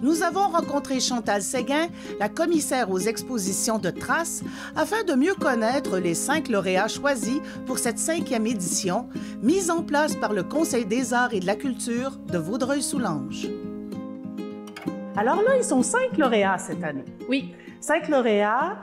Nous avons rencontré Chantal Séguin, la commissaire aux expositions de Traces, afin de mieux connaître les 5 lauréats choisis pour cette 5e édition, mise en place par le Conseil des arts et de la culture de Vaudreuil-Soulanges. Alors là, ils sont 5 lauréats cette année. Oui. 5 lauréats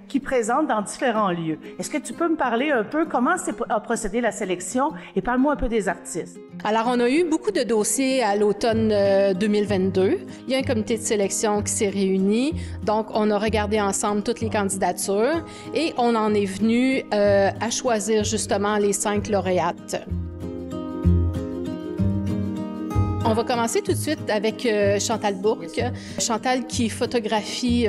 qui présentent dans différents lieux. Est-ce que tu peux me parler un peu comment a procédé la sélection et parle-moi un peu des artistes? Alors, on a eu beaucoup de dossiers à l'automne 2022. Il y a un comité de sélection qui s'est réuni. Donc, on a regardé ensemble toutes les candidatures et on en est venu à choisir justement les 5 lauréates. On va commencer tout de suite avec Chantal Bourque. Chantal qui photographie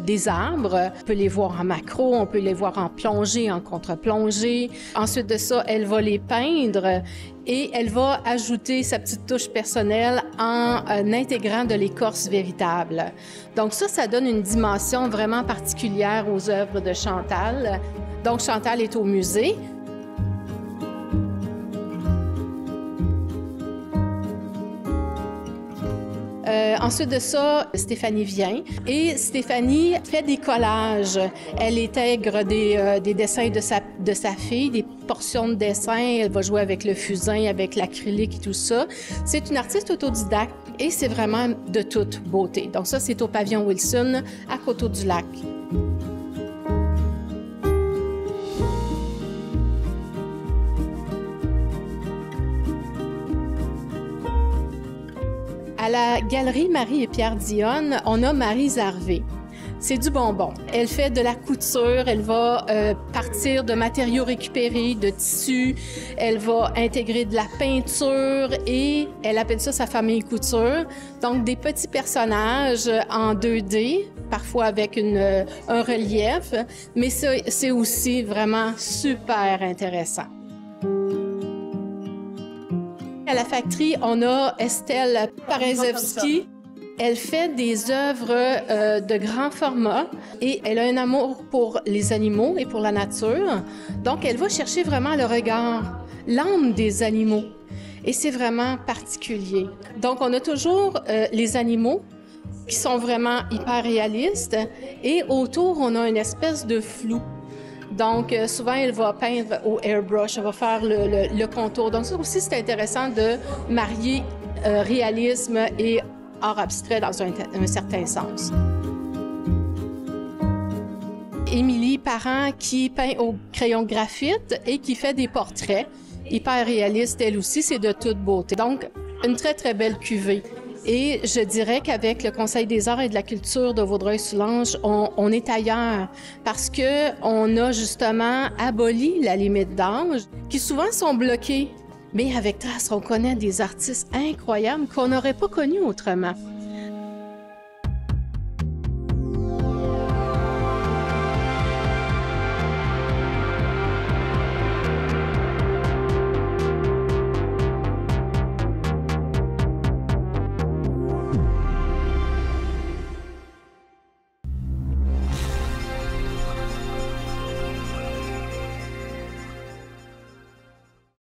des arbres. On peut les voir en macro, on peut les voir en plongée, en contre-plongée. Ensuite de ça, elle va les peindre et elle va ajouter sa petite touche personnelle en intégrant de l'écorce véritable. Donc ça donne une dimension vraiment particulière aux œuvres de Chantal. Donc Chantal est au musée. Ensuite de ça, Stéphanie vient et Stéphanie fait des collages. Elle intègre des dessins de sa fille, des portions de dessins. Elle va jouer avec le fusain, avec l'acrylique et tout ça. C'est une artiste autodidacte et c'est vraiment de toute beauté. Donc ça, c'est au pavillon Wilson, à Coteau-du-Lac. À la galerie Marie et Pierre Dionne, on a Marie Zarvé. C'est du bonbon. Elle fait de la couture, elle va partir de matériaux récupérés, de tissus, elle va intégrer de la peinture et elle appelle ça sa famille couture. Donc des petits personnages en 2D, parfois avec un relief, mais c'est aussi vraiment super intéressant. À la factory, on a Estelle Parezewski. Elle fait des œuvres de grand format et elle a un amour pour les animaux et pour la nature. Donc, elle va chercher vraiment le regard, l'âme des animaux. Et c'est vraiment particulier. Donc, on a toujours les animaux qui sont vraiment hyper réalistes et autour, on a une espèce de flou. Donc, souvent, elle va peindre au airbrush, elle va faire le contour. Donc, ça aussi, c'est intéressant de marier réalisme et art abstrait dans un certain sens. Émilie Parent qui peint au crayon graphite et qui fait des portraits hyper réalistes, elle aussi, c'est de toute beauté. Donc, une très, très belle cuvée. Et je dirais qu'avec le Conseil des arts et de la culture de Vaudreuil-Soulanges, on est ailleurs parce qu'on a justement aboli la limite d'âge qui souvent sont bloqués. Mais avec Traces, on connaît des artistes incroyables qu'on n'aurait pas connus autrement.